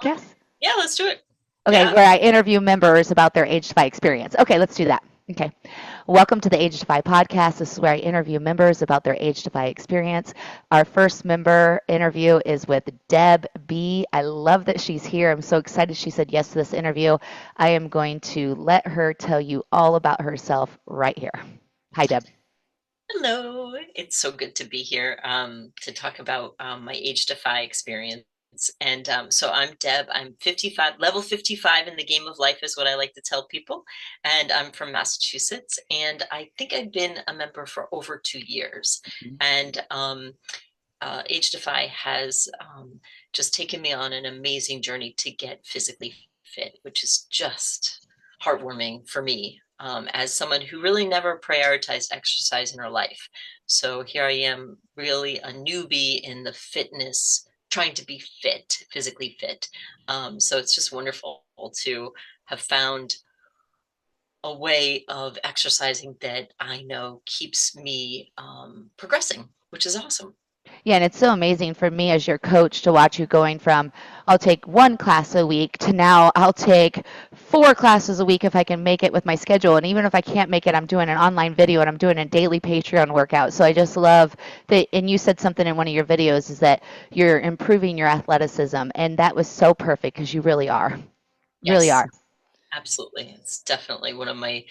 Podcast? Yeah, let's do it. Okay, Yeah. where I interview members about their AgeDEFY experience. Okay, let's do that. Okay. Welcome to the AgeDEFY podcast. This is where I interview members about their AgeDEFY experience. Our first member interview is with Deb B. I love that she's here. I'm so excited she said yes to this interview. I am going to let her tell you all about herself right here. Hi, Deb. Hello. It's so good to be here to talk about my Age Defy experience. And so I'm Deb. I'm 55, level 55 in the game of life is what I like to tell people. And I'm from Massachusetts. And I think I've been a member for over 2 years. And Age Defy has just taken me on an amazing journey to get physically fit, which is just heartwarming for me as someone who really never prioritized exercise in her life. So here I am, really a newbie in the fitness, trying to be fit, physically fit. So it's just wonderful to have found a way of exercising that I know keeps me progressing, which is awesome. Yeah, and it's so amazing for me as your coach to watch you going from I'll take one class a week to now I'll take four classes a week if I can make it with my schedule. And even if I can't make it, I'm doing an online video and I'm doing a daily Patreon workout. So I just love that. And you said something in one of your videos is that you're improving your athleticism. And that was so perfect because you really are. Really Yes, are. absolutely. It's definitely one of my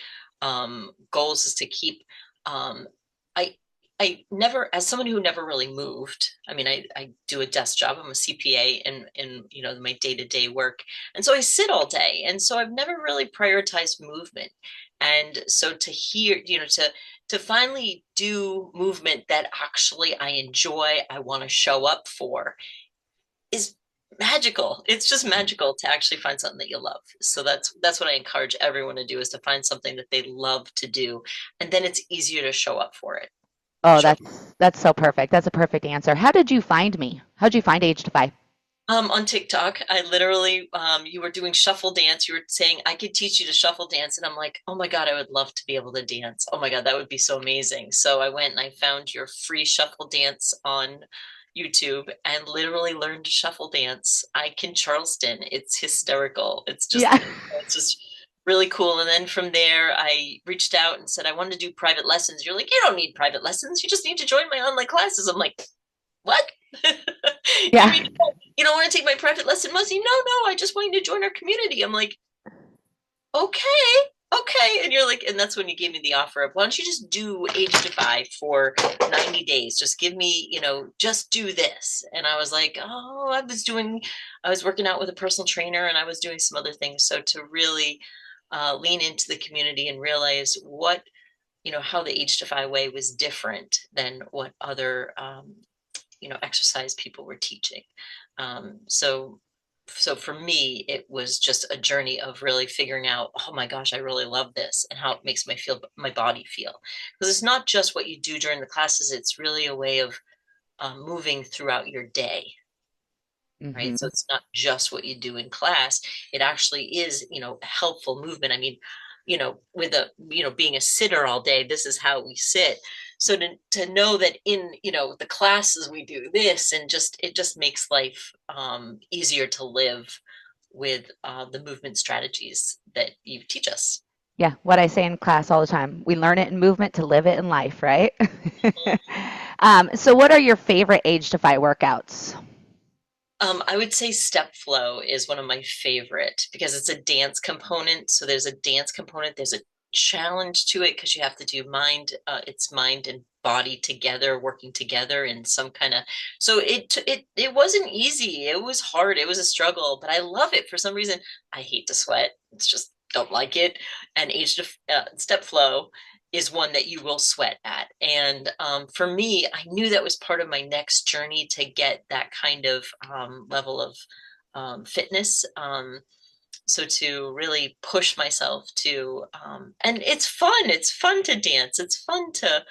goals is to keep I I never, as someone who never really moved, I mean, I do a desk job. I'm a CPA in my day-to-day work. And so I sit all day. And so I've never really prioritized movement. And so to hear, to finally do movement that actually I enjoy, I want to show up for is magical. It's just magical to actually find something that you love. So that's what I encourage everyone to do is to find something that they love to do, and then it's easier to show up for it. Oh, Show that's so perfect. That's a perfect answer. How did you find me? How did you find Age Defy? on TikTok, I literally you were doing shuffle dance. You were saying I could teach you to shuffle dance, and I'm like, oh my god, I would love to be able to dance. Oh my god, that would be so amazing. So I went and I found your free shuffle dance on YouTube and literally learned to shuffle dance. I can Charleston. It's hysterical. Yeah. It's just really cool. And then from there, I reached out and said I wanted to do private lessons. You're like, you don't need private lessons. You just need to join my online classes. I'm like, what? You Yeah. mean you don't want to take my private lesson, Muzzy? No, no, I just want you to join our community. I'm like, okay, okay. And you're like, and that's when you gave me the offer of why don't you just do Age Defy for 90 days? Just give me, just do this. And I was like, oh, I was working out with a personal trainer and I was doing some other things. So to really lean into the community and realize how the Age Defy way was different than what other exercise people were teaching. So for me, it was just a journey of really figuring out, oh my gosh, I really love this and how it makes my body feel. Because it's not just what you do during the classes, it's really a way of moving throughout your day. Right. So Hmm. it's not just what you do in class. It actually is, helpful movement. I mean, with being a sitter all day, this is how we sit. So to know that in, the classes we do this and it just makes life easier to live with the movement strategies that you teach us. Yeah, what I say in class all the time. We learn it in movement to live it in life, right? So what are your favorite Age Defy workouts? I would say step flow is one of my favorite because it's a dance component. So there's a dance component, there's a challenge to it because you have to do it's mind and body together, working together in some kind of. So it wasn't easy. It was hard. It was a struggle, but I love it for some reason. I hate to sweat. It's just don't like it. And step flow is one that you will sweat at. And for me, I knew that was part of my next journey to get that kind of level of fitness. So to really push myself and it's fun. It's fun to dance. It's fun to,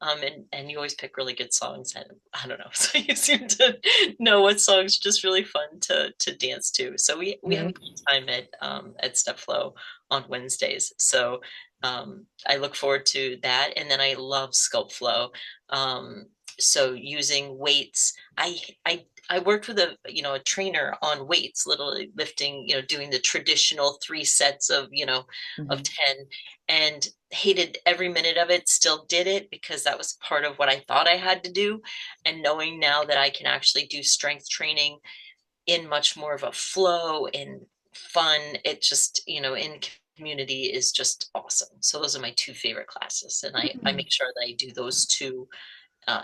and you always pick really good songs. And I don't know. So you seem to know what songs are just really fun to dance to. So we have a Mhm. great time at Step Flow on Wednesdays. So I look forward to that. And then I love Sculpt Flow. So using weights, I I worked with a trainer on weights, literally lifting, doing the traditional 3 sets of, of Mhm. 10, and hated every minute of it, still did it because that was part of what I thought I had to do. And knowing now that I can actually do strength training in much more of a flow and fun, it just, in community is just awesome. So those are my two favorite classes. And I Mm. make sure that I do those two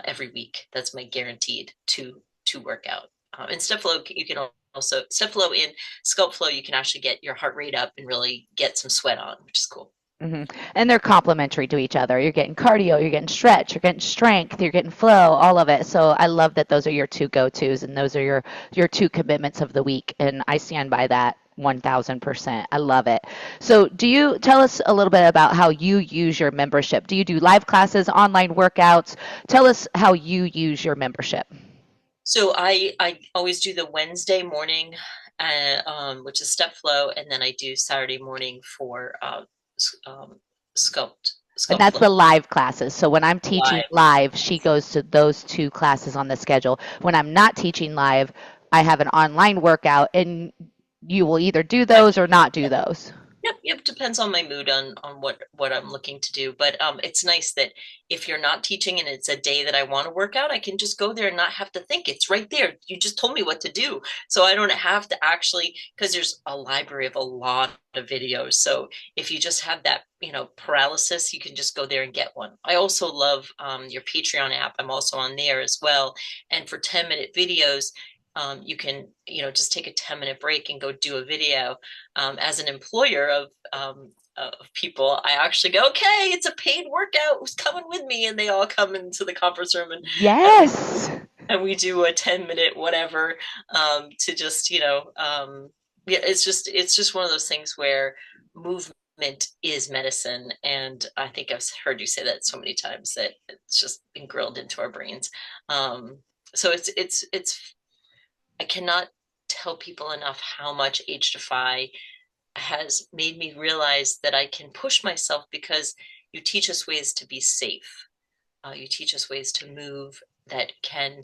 every week. That's my guaranteed to work out. And step flow, you can also step flow in sculpt flow. You can actually get your heart rate up and really get some sweat on, which is cool. Mhm. And they're complementary to each other. You're getting cardio, you're getting stretch, you're getting strength, you're getting flow, all of it. So I love that those are your two go-tos and those are your two commitments of the week. And I stand by that 1000%. I love it. So do you tell us a little bit about how you use your membership? Do you do live classes, online workouts? Tell us how you use your membership. So I always do the Wednesday morning, which is step flow, and then I do Saturday morning for um, And sculpt that's flow the live classes. So when I'm teaching live. live, she goes to those two classes on the schedule. When I'm not teaching live, I have an online workout, and you will either do I those or not do those. Yep, yep. Depends on my mood on what I'm looking to do. But it's nice that if you're not teaching and it's a day that I want to work out, I can just go there and not have to think. It's right there. You just told me what to do, so I don't have to actually, because there's a library of a lot of videos. So if you just have that, paralysis, you can just go there and get one. I also love your Patreon app. I'm also on there as well. And for 10-minute videos, you can, just take a 10-minute break and go do a video. As an employer of people, I actually go, okay, it's a paid workout. Who's coming with me? And they all come into the conference room, and we Yes. and we do a 10-minute whatever, to just, yeah, it's just one of those things where movement is medicine. And I think I've heard you say that so many times that it's just been grilled into our brains. Um, so it's I cannot tell people enough how much AgeDEFY has made me realize that I can push myself because you teach us ways to be safe. You teach us ways to move that can,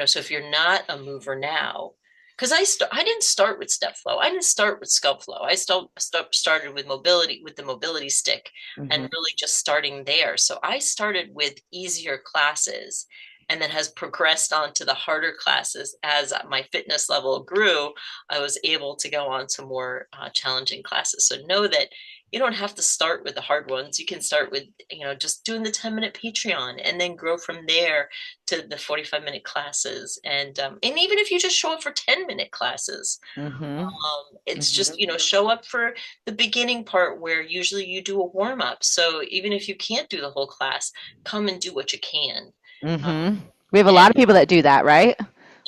so if you're not a mover now, because I didn't start with step flow. I didn't start with sculpt flow. I started with mobility, with the mobility stick, and Hmm. really just starting there. So I started with easier classes and then has progressed on to the harder classes. As my fitness level grew, I was able to go on to more challenging classes. So know that you don't have to start with the hard ones. You can start with, just doing the 10-minute Patreon and then grow from there to the 45-minute classes. And even if you just show up for 10-minute classes, Hmm. it's Hmm. just, show up for the beginning part where usually you do a warm up. So even if you can't do the whole class, come and do what you can. Um, Hmm. We have a lot and of people that do that, right?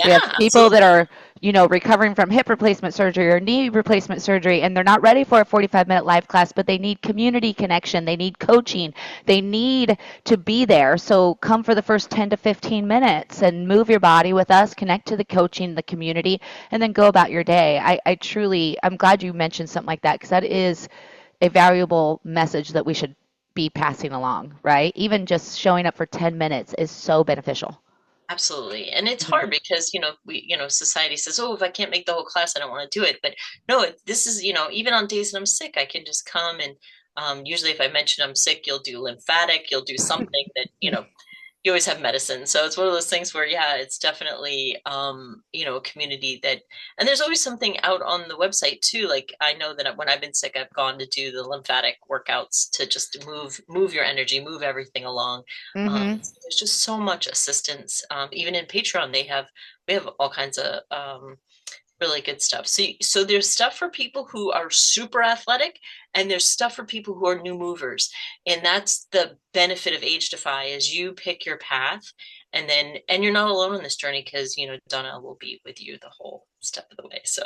We have yeah, people that absolutely. are, recovering from hip replacement surgery or knee replacement surgery, and they're not ready for a 45-minute live class, but they need community connection. They need coaching. They need to be there. So come for the first 10 to 15 minutes and move your body with us, connect to the coaching, the community, and then go about your day. I truly, I'm glad you mentioned something like that because that is a valuable message that we should be passing along, right? Even just showing up for 10 minutes is so beneficial. Absolutely. And it's hard Mhm. because, society says, oh, if I can't make the whole class, I don't want to do it. But no, this is, even on days that I'm sick, I can just come and usually if I mention I'm sick, you'll do lymphatic, you'll do something that, you always have medicine. So it's one of those things where, yeah, it's definitely, a community that, and there's always something out on the website too. Like I know that when I've been sick, I've gone to do the lymphatic workouts to just move your energy, move everything along. Mhm. So there's just so much assistance. Even in Patreon, we have all kinds of, really good stuff. So there's stuff for people who are super athletic, and there's stuff for people who are new movers. And that's the benefit of AgeDEFY is you pick your path, and you're not alone on this journey because Donna will be with you the whole step of the way. So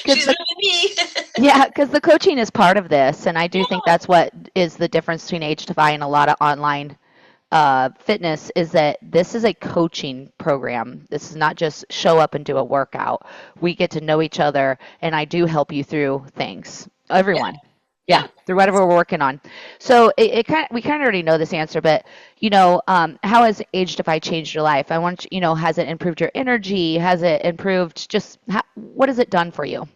Because she's really me. yeah, because the coaching is part of this, and I do think Yeah. that's what is the difference between AgeDefy and a lot of online fitness is that this is a coaching program. This is not just show up and do a workout. We get to know each other, and I do help you through things. Yeah. Everyone. Yeah, Yeah. through whatever we're working on. So it kind we kind of already know this answer, but how has AgeDefy changed your life? I want has it improved your energy? Has it improved what has it done for you?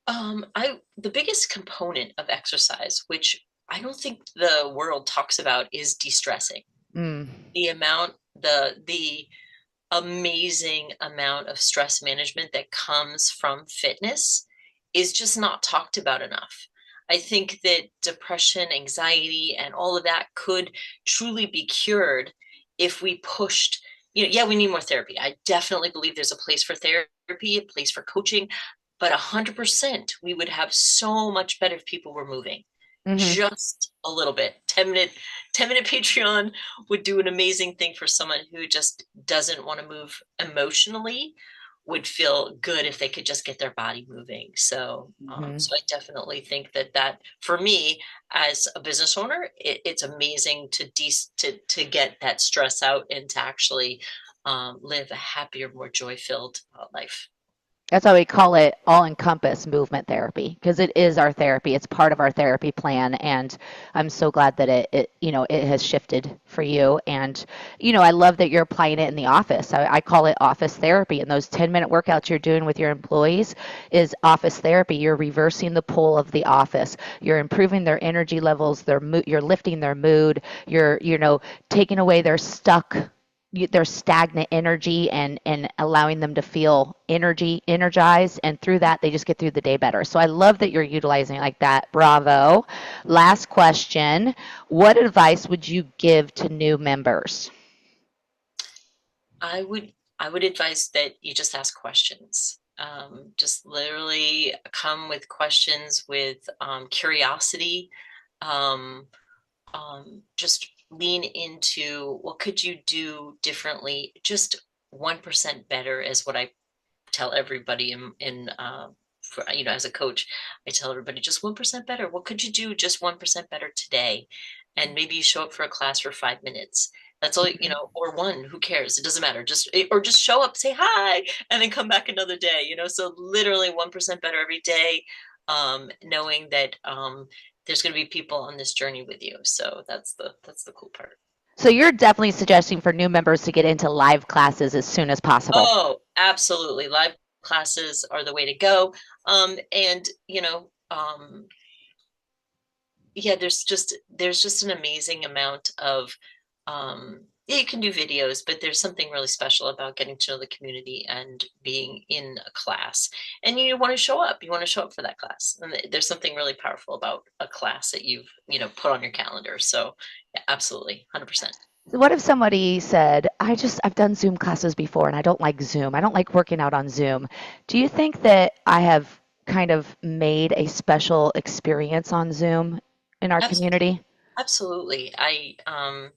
I the biggest component of exercise, which I don't think the world talks about, is de-stressing. Mm. The amount, the amazing amount of stress management that comes from fitness is just not talked about enough. I think that depression, anxiety, and all of that could truly be cured if we pushed. Yeah, we need more therapy. I definitely believe there's a place for therapy, a place for coaching, but 100% we would have so much better if people were moving Hmm. just a little bit. 10-minute Patreon would do an amazing thing for someone who just doesn't want to move emotionally, would feel good if they could just get their body moving. So I definitely think that for me as a business owner, it's amazing to get that stress out and to actually live a happier, more joy-filled life. That's why we call it all-encompass movement therapy because it is our therapy. It's part of our therapy plan, and I'm so glad that it has shifted for you. And I love that you're applying it in the office. I call it office therapy, and those 10-minute workouts you're doing with your employees is office therapy. You're reversing the pull of the office. You're improving their energy levels. You're lifting their mood. You're taking away their stagnant energy and allowing them to feel energized, and through that they just get through the day better. So I love that you're utilizing it like that. Bravo. Last question. What advice would you give to new members? I would I would advise that you just ask questions. Just literally come with questions with curiosity. Um, just lean into what could you do differently. Just 1% better is what I tell everybody as a coach. I tell everybody just 1% better. What could you do just 1% better today? And maybe you show up for a class for 5 minutes. That's all, or one, who cares? It doesn't matter. Or just show up, say hi, and then come back another day. So literally 1% better every day, knowing that there's going to be people on this journey with you. So that's the cool part. So you're definitely suggesting for new members to get into live classes as soon as possible. Oh, absolutely. Live classes are the way to go. And yeah, there's just an amazing amount of yeah, you can do videos, but there's something really special about getting to know the community and being in a class. And you want to show up. You want to show up for that class. And there's something really powerful about a class that you've, put on your calendar. So yeah, absolutely, 100%. What if somebody said, I've done Zoom classes before and I don't like Zoom. I don't like working out on Zoom. Do you think that I have kind of made a special experience on Zoom in our community? Absolutely.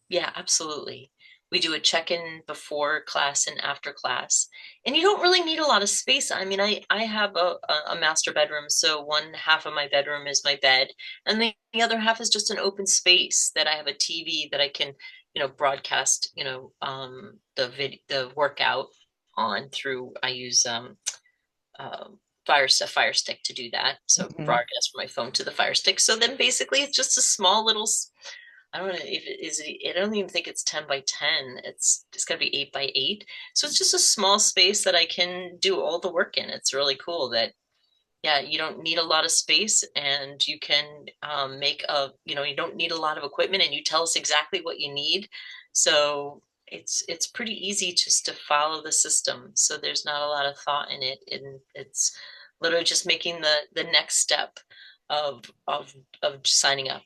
Yeah, absolutely. We do a check-in before class and after class. And you don't really need a lot of space. I mean, I have a master bedroom, so one half of my bedroom is my bed, and the other half is just an open space that I have a TV that I can, broadcast, the workout on through. I use um, Fire Stick to do that. So Mhm. broadcast from my phone to the Fire Stick. So then basically it's just a small little. I don't know if it is. I don't even think it's 10 by 10. It's got to be 8 by 8. So it's just a small space that I can do all the work in. It's really cool that yeah, you don't need a lot of space, and you can make you don't need a lot of equipment, and you tell us exactly what you need. So it's pretty easy just to follow the system. So there's not a lot of thought in it, and it's literally just making the next step of signing up.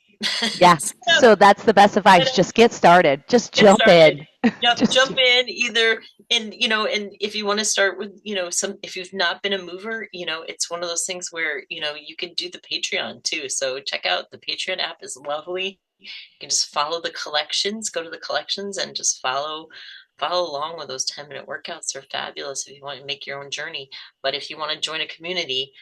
Yeah. So, So that's the best advice. Just get started. Just get jump started. in. Yep, Just jump in either and if you want to start with, if you've not been a mover, it's one of those things where, you can do the Patreon too. So check out the Patreon app is lovely. You can just follow the collections, go to the collections and just follow along with those 10-minute workouts. They're fabulous if you want to make your own journey. But if you want to join a community,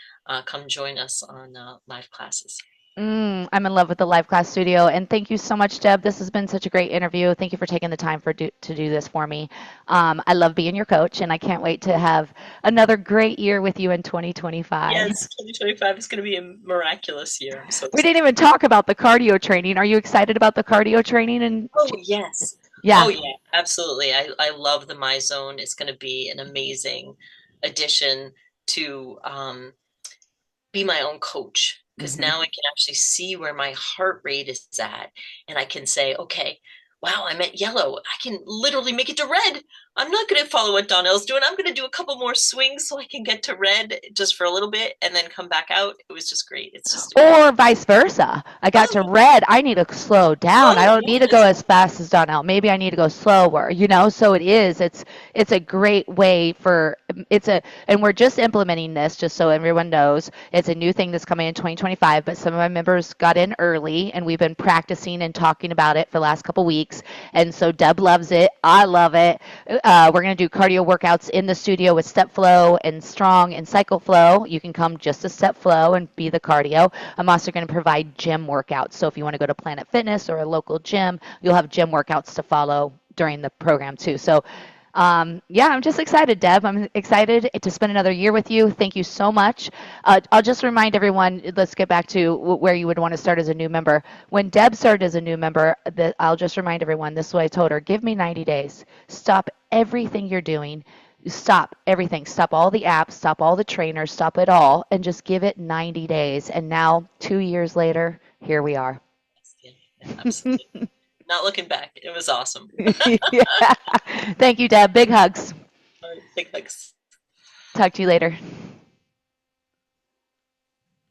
come join us on live classes. I'm in love with the live class studio. And thank you so much, Deb. This has been such a great interview. Thank you for taking the time to do this for me. I love being your coach, and I can't wait to have another great year with you in 2025. Yes, 2025 is going to be a miraculous year. I'm so We didn't excited. even talk about the cardio training. Are you excited about the cardio training? And Oh, yes. yeah. Oh, yeah, absolutely. I love the My Zone. It's going to be an amazing addition to be my own coach because Hmm. now I can actually see where my heart rate is at. And I can say, okay, wow, I'm at yellow. I can literally make it to red. I'm not going to follow what Donnell's doing. I'm going to do a couple more swings so I can get to red just for a little bit and then come back out. It was just great. It's just amazing. Or vice versa. I got to Oh, red. I need to slow down. I oh, don't need to go yes. as fast as Donnell. Maybe I need to go slower, you know? So it is. It's a great way for it's a and we're just implementing this just so everyone knows. It's a new thing that's coming in 2025, but some of my members got in early and we've been practicing and talking about it for the last couple weeks. And so Deb loves it. I love it. We're going to do cardio workouts in the studio with step flow and strong and cycle flow. You can come just to step flow and be the cardio. I'm also going to provide gym workouts. So if you want to go to Planet Fitness or a local gym, you'll have gym workouts to follow during the program too. So yeah, I'm just excited, Deb. I'm excited to spend another year with you. Thank you so much. I'll just remind everyone, let's get back to where you would want to start as a new member. When Deb started as a new member, I'll just remind everyone, this is what I told her, give me 90 days. Stop everything you're doing. Stop everything. Stop all the apps, stop all the trainers, stop it all, and just give it 90 days. And now, 2 years later, here we are. Yeah, yeah, absolutely. Not looking back. It was awesome. Yeah. Thank you, Deb. Big hugs. All right, big hugs. Talk to you later.